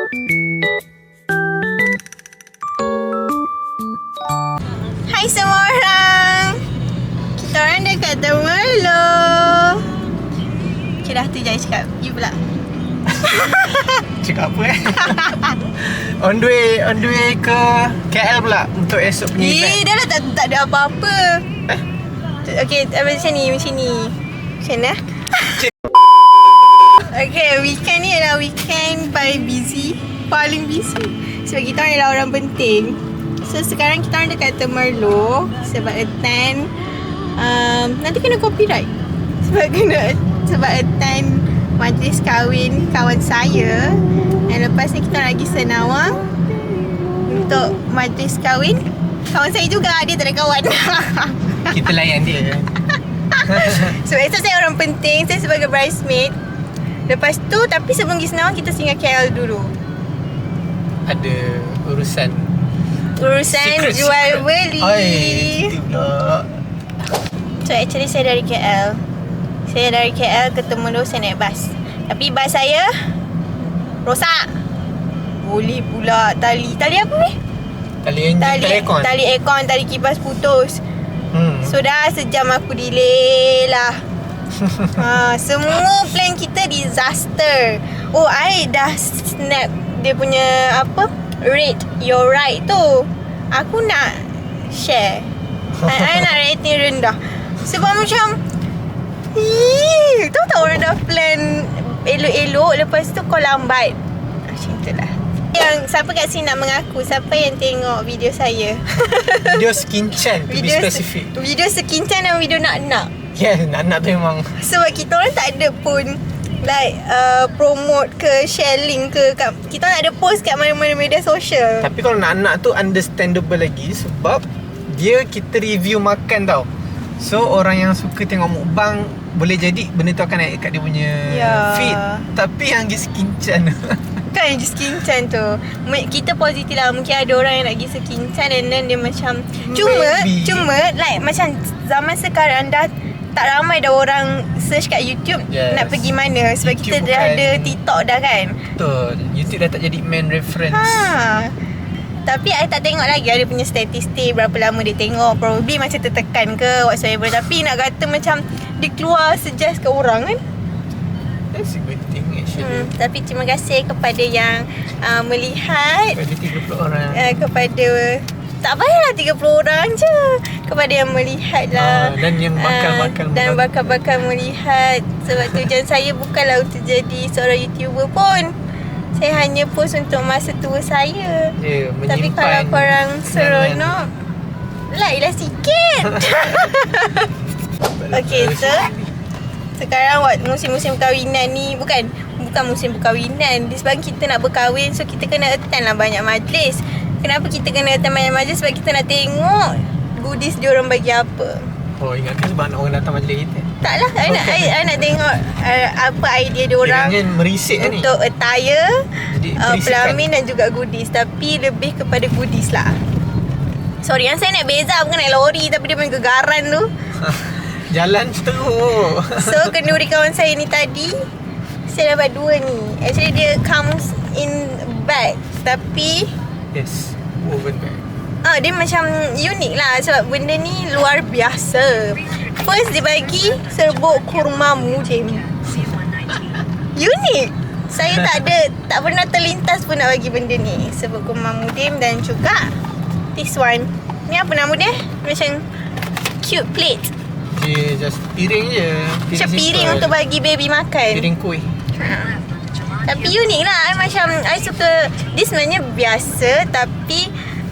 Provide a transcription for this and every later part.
Hai semua orang. Kita orang dekat Temerloh. Okay dah tu jangan cakap. You pula. Cakap apa On the way ke KL pula untuk esok punya event. Dah lah tak ada apa-apa. Okay macam ni. Macam mana? Okay, weekend ni adalah weekend paling busy. Sebab kita orang adalah orang penting. So sekarang kita orang dekat Temerloh sebab attend nanti kena copyright. Sebab attend majlis kahwin kawan saya. Dan lepas ni kita orang lagi Senawang untuk majlis kahwin kawan saya juga. Dia tak ada kawan. Kita layan dia. So esok saya orang penting. Saya sebagai bridesmaid. Lepas tu, tapi sebelum pergi Senawang kita singgah KL dulu. Ada urusan jual beli. Itu pula. So actually saya dari KL. Ke Temerloh saya naik bas. Tapi bas saya rosak. Boleh pula tali apa ni? Tali aircon. Tali aircon, tali kipas putus. So dah sejam aku delay lah. Semua plan kita disaster. Oh, I dah snap dia punya rate your right tu. Aku nak share. I nak rating rendah. Sebab macam tahu tak orang dah plan elok-elok, lepas tu kau lambat. Macam tu lah. Yang siapa kat sini nak mengaku, siapa yang tengok video saya? Video Skin-chan to be specific. Video Skin-chan dan video nak-nak. Yes, nak-nak tu memang. Sebab kita orang tak ada pun promote ke share link ke kita tak ada post kat mana-mana media sosial. Tapi kalau nak-nak tu understandable lagi sebab kita review makan tau. So orang yang suka tengok mukbang boleh jadi benda tu akan naik kat dia punya feed. Tapi yang Skin-chan kan yang Skin-chan tu kita positif lah. Mungkin ada orang yang nak pergi Skin-chan and then dia macam Cuma macam zaman sekarang dah tak ramai dah orang search kat YouTube nak pergi mana. Sebab YouTube kita dah ada TikTok dah kan. Betul. YouTube dah tak jadi main reference. Tapi I tak tengok lagi ada punya statistik berapa lama dia tengok. Probably macam tertekan ke whatsoever. Tapi nak kata macam dia keluar suggest ke orang kan. That's a good thing actually. Tapi terima kasih kepada yang melihat. Kepada 30 orang. Kepada tak payahlah 30 orang je. Kepada yang melihat lah. Dan yang bakal melihat. Sebab tujuan saya bukanlah untuk jadi seorang YouTuber pun. Saya hanya post untuk masa tua saya. Tapi kalau korang seronok, like lah sikit. Okay, so sekarang musim-musim perkahwinan ni bukan musim perkahwinan. Disebabkan kita nak berkahwin, so kita kena attend lah banyak majlis. Kenapa kita kena attend banyak majlis? Sebab kita nak tengok goodies diorang bagi apa. Oh, ingatkan sebab orang datang majlis kita. Taklah, I nak tengok apa idea diorang untuk attire, pelamin dan juga goodies. Tapi lebih kepada goodies lah. Sorry, yang saya naik Beza bukan naik lori. Tapi dia main gegaran tu. Jalan teruk. So, kenduri kawan saya ni tadi saya dapat 2 ni. Actually dia comes in bag. Tapi yes, woven bag. Dia macam unik lah. Sebab benda ni luar biasa. First dia bagi serbuk kurma mudim. Unik. Saya tak pernah terlintas pun nak bagi benda ni. Serbuk kurma mudim dan juga this one. Ni apa nama dia? Macam cute plate. Just piring je. Macam piring untuk bagi baby makan. Piring kuih. Tapi unik lah. I suka. Dia sebenarnya biasa. Tapi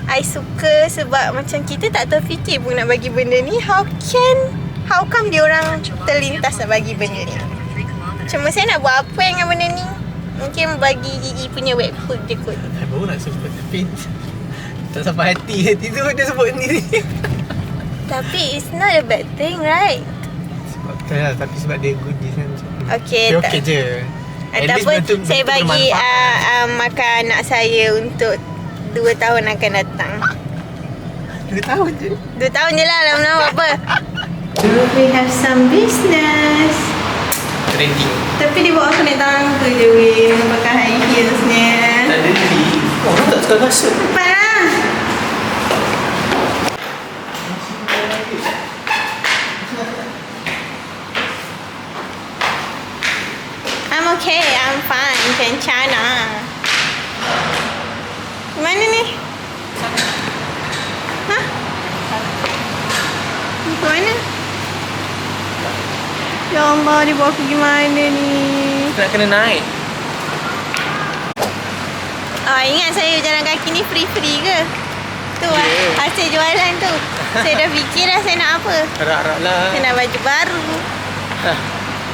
I suka sebab macam kita tak terfikir pun nak bagi benda ni. How come dia orang terlintas nak bagi benda ni? Cuma saya nak buat apa dengan benda ni? Mungkin bagi Gigi punya wet food dia kot. Saya baru nak sebut tapi tak sampai hati tu dia sebut ni. Tapi it's not a bad thing, right? Tapi sebab dia goodies kan. Okay je. Ataupun saya bagi makan anak saya untuk 2 tahun akan datang. 2 tahun je? 2 tahun je lah, lama-lama apa. We have some business. Trending. Tapi dia buat aku naik tangga je weh, pakai high heels ni. Tak ada Rasuk-rasuk. Cepat lah. I'm okay, I'm fine. Kencana. Mana ni? Hah? Ni ke mana? Ya Allah, dia bawa pergi mana ni? Nak kena naik. Oh, ingat saya jalan kaki ni free-free ke? Tu lah, hasil jualan tu. Saya dah fikir dah saya nak apa. Harap-harap lah. Saya nak baju baru.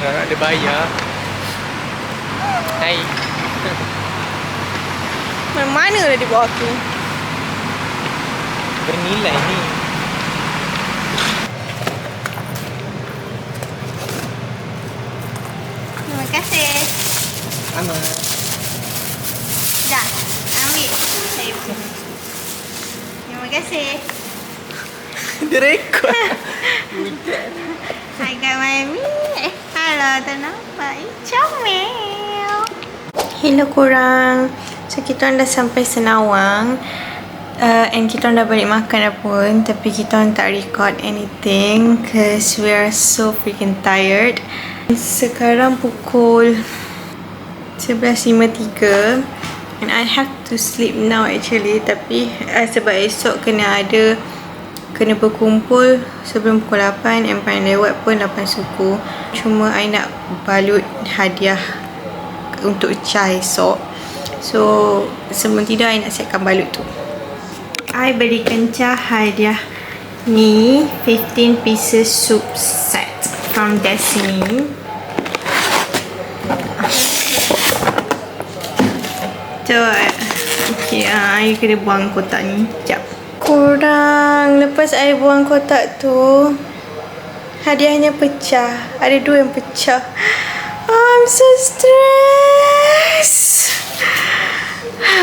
Harap dia bayar. Hai. Mana dah dia bawa aku? Bernilai ni. Terima kasih. Sama. Dah, ambil. Saya terima kasih. Dia rekod. Hai Kak Mami. Hello, tak nampak. Comel. Hello korang. So kita orang dah sampai Senawang. And kita orang dah balik makan dah pun. Tapi kita orang tak record anything cause we are so freaking tired. Sekarang pukul 11.53 and I have to sleep now actually. Tapi sebab esok kena berkumpul sebelum pukul 8 and paling lewat pun 8 suku. Cuma I nak balut hadiah untuk Cha esok. So sebelum tidur I nak siapkan balut tu. I berikan Cha hadiah ni 15 pieces soup set from Destiny. So okay, I kena buang kotak ni. Sekejap. Korang, lepas I buang kotak tu, hadiahnya pecah. Ada 2 yang pecah. I'm so stressed.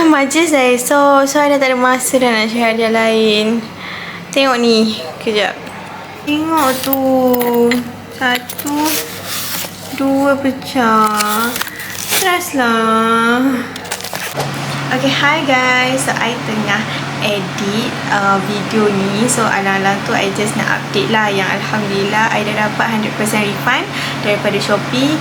Majlis dah esok, so I dah tak ada masa dah nak cari hadiah lain. Tengok ni, kejap. Tengok tu. 1, 2 pecah. Stress lah. Okay, hi guys. So I tengah edit video ni. So alang-alang tu I just nak update lah yang Alhamdulillah I dah dapat 100% refund daripada Shopee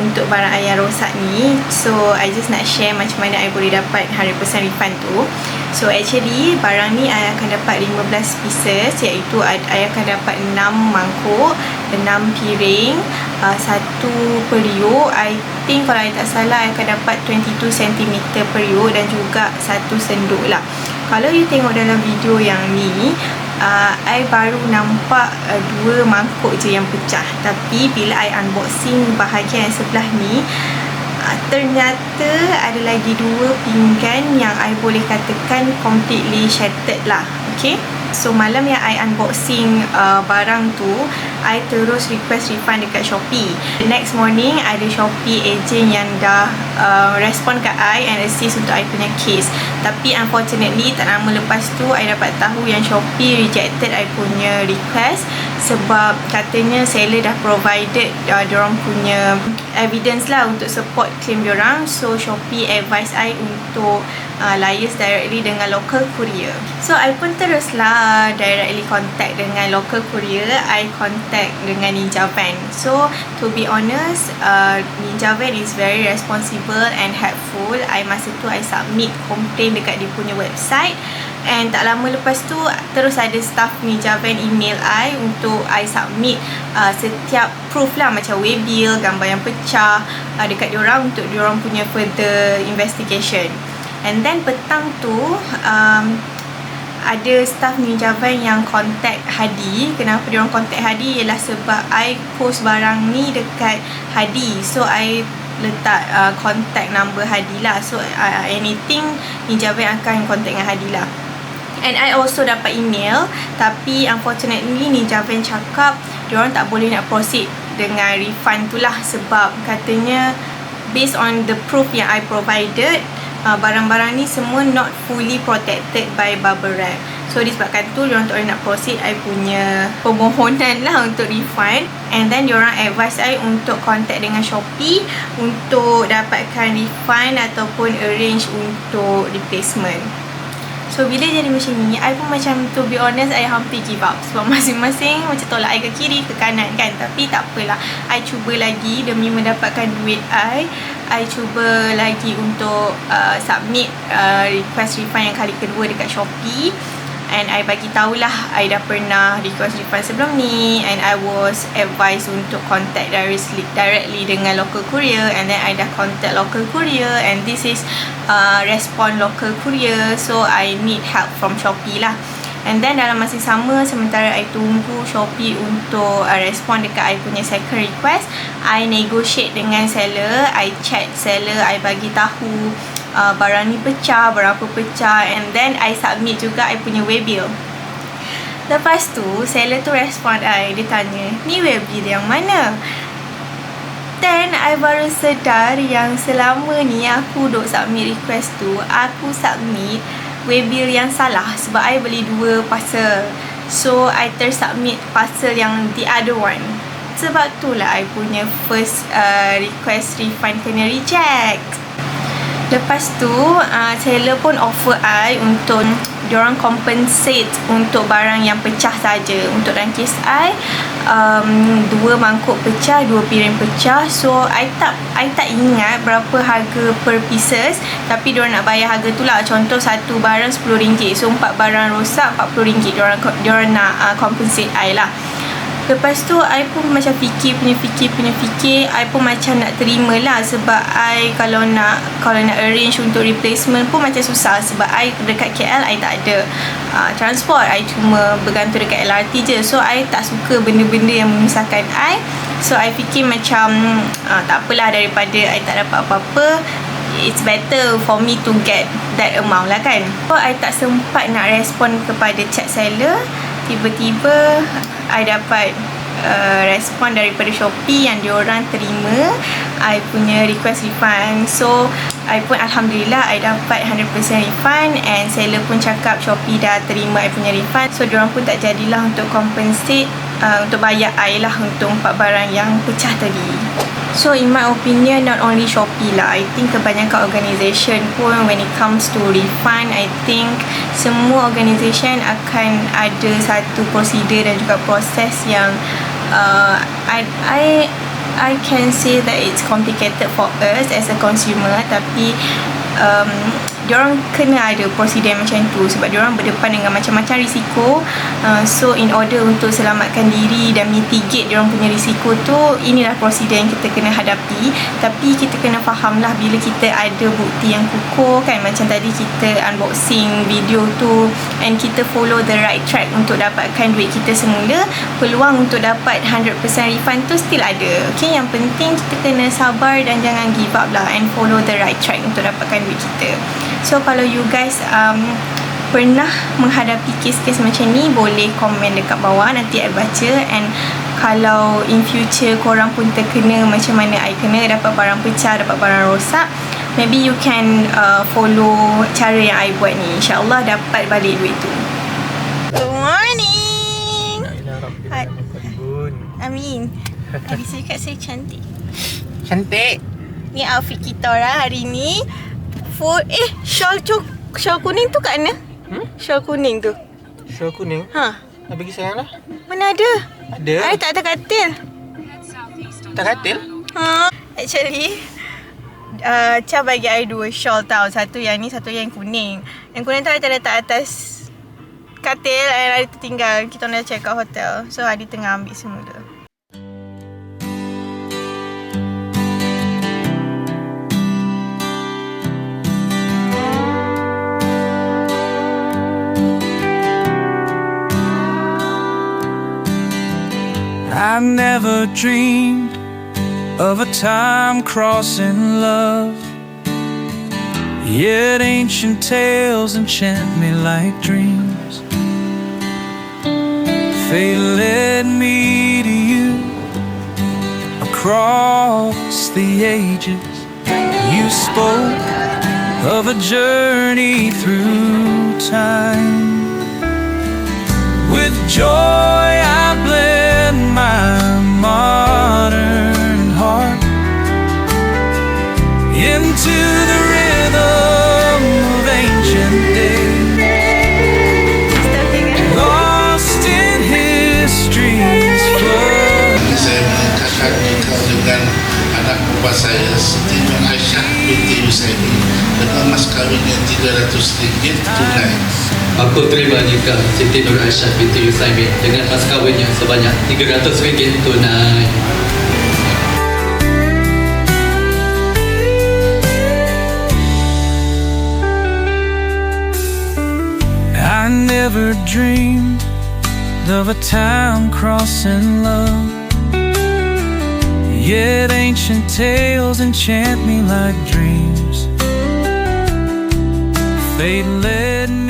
untuk barang I yang rosak ni. So I just nak share macam mana I boleh dapat 100% refund tu. So actually barang ni I akan dapat 15 pieces, iaitu I akan dapat 6 mangkuk, 6 piring, 1 periuk. I think kalau I tak salah I akan dapat 22 cm periuk dan juga 1 senduk lah. Kalau you tengok dalam video yang ni, I baru nampak 2 mangkuk je yang pecah. Tapi bila I unboxing bahagian yang sebelah ni, ternyata ada lagi 2 pinggan yang I boleh katakan completely shattered lah. Okay, so malam yang I unboxing barang tu, I terus request refund dekat Shopee. The next morning ada Shopee agent yang dah respon kat I and assist untuk I punya case. Tapi unfortunately tak lama lepas tu I dapat tahu yang Shopee rejected I punya request sebab katanya seller dah provided diorang punya evidence lah untuk support claim diorang. So Shopee advise I untuk liaise directly dengan local courier. So I pun teruslah directly contact dengan local courier. I contact dengan Ninja Van. So to be honest, Ninja Van is very responsible and helpful. Masa tu I submit complaint dekat dia punya website. And tak lama lepas tu terus ada staff Ninja Van email I untuk I submit setiap proof lah, macam waybill, gambar yang pecah dekat diorang untuk diorang punya further investigation. And then petang tu ada staff Ninja Van yang contact Hadi. Kenapa diorang contact Hadi ialah sebab I post barang ni dekat Hadi. So I letak contact number Hadi lah. So anything Ninja Van akan contact dengan Hadi lah. And I also dapat email, tapi unfortunately Ninja Van cakap diorang tak boleh nak proceed dengan refund tu lah, sebab katanya based on the proof yang I provided, barang-barang ni semua not fully protected by bubble wrap. So disebabkan tu diorang tak boleh nak proceed I punya permohonan lah untuk refund. And then diorang advise I untuk contact dengan Shopee untuk dapatkan refund ataupun arrange untuk replacement. So bila jadi macam ni, I pun macam, to be honest, I hampir give up. Sebab masing-masing macam tolak I ke kiri ke kanan kan. Tapi tak apalah, I cuba lagi demi mendapatkan duit I cuba lagi untuk submit request refund yang kali kedua dekat Shopee. And I bagi tahulah I dah pernah request refund sebelum ni, and I was advised untuk contact directly dengan local courier. And then I dah contact local courier, and this is respond local courier. So I need help from Shopee lah. And then dalam masa sama, sementara I tunggu Shopee untuk respond dekat I punya second request, I negotiate dengan seller. I chat seller, I bagi tahu barang ni pecah, berapa pecah, and then I submit juga I punya waybill. Lepas tu seller tu respond I, dia tanya, ni waybill yang mana? Then I baru sedar yang selama ni aku duk submit request tu, aku submit waybill yang salah sebab I beli 2 parcel. So I tersubmit parcel yang the other one. Sebab tu lah I punya first request refund kena reject. Lepas tu seller pun offer I untuk diorang compensate untuk barang yang pecah saja. Untuk dalam kes I 2 mangkuk pecah, 2 piring pecah. So I tak ingat berapa harga per pieces, tapi diorang nak bayar harga tu lah. Contoh satu barang RM10, so 4 barang rosak RM40. Diorang nak compensate I lah. Lepas tu I pun macam fikir I pun macam nak terima lah. Sebab I kalau nak arrange untuk replacement pun macam susah. Sebab I dekat KL I tak ada transport, I cuma bergantung dekat LRT je. So I tak suka benda-benda yang memisahkan I. So I fikir macam tak apalah, daripada I tak dapat apa-apa, it's better for me to get that amount lah kan. So I tak sempat nak respon kepada chat seller. Tiba-tiba I dapat respon daripada Shopee yang diorang terima I punya request refund. So I pun Alhamdulillah I dapat 100% refund, and seller pun cakap Shopee dah terima I punya refund. So diorang pun tak jadilah untuk compensate untuk bayar I lah untuk 4 barang yang pecah tadi. So in my opinion, not only Shopee lah, I think kebanyakan organisation pun when it comes to refund, I think semua organisation akan ada satu prosedur dan juga proses yang I can say that it's complicated for us as a consumer. Tapi diorang kena ada prosedur macam tu sebab diorang berdepan dengan macam-macam risiko. So in order untuk selamatkan diri dan mitigate diorang punya risiko tu, inilah prosedur yang kita kena hadapi. Tapi kita kena faham lah, bila kita ada bukti yang kukuh kan, macam tadi kita unboxing video tu, and kita follow the right track untuk dapatkan duit kita semula, peluang untuk dapat 100% refund tu still ada. Okay, yang penting kita kena sabar dan jangan give up lah, and follow the right track untuk dapatkan duit kita. So kalau you guys pernah menghadapi kes-kes macam ni, boleh komen dekat bawah, nanti I baca. And kalau in future korang pun terkena macam mana I kena, dapat barang pecah, dapat barang rosak, maybe you can follow cara yang I buat ni. InsyaAllah dapat balik duit tu. Good morning. Amin. Tadi saya cakap saya cantik. Cantik. Ni outfit kita orang hari ni. Shawl kuning tu kat mana? Shawl kuning tu. Shawl kuning? Nak bagi sayang lah. Mana ada? Ada. I tak ada katil. Tak katil? Actually Cha bagi I 2 shawl tau. Satu yang ni, satu yang kuning. Yang kuning tu I tak letak atas katil, I tertinggal. Kita nak check out hotel. So Adi tengah ambil semula. I never dreamed of a time crossing love, yet ancient tales enchant me like dreams. Fate led me to you across the ages. You spoke of a journey through time. joy I blend my modern heart into the rhythm of ancient days, lost in history's flood. Saya mengangkat nikah dengan anak bapa saya, Siti Nur Aisyah binti Yusaimi, dengan mas kawinnya RM300 tunai. Aku terima nikah Siti Nur Aisyah binti Yusaimi dengan mas kawinnya sebanyak RM300 tunai. I never dreamed of a town crossing love, yet ancient tales enchant me like dreams. Fate led me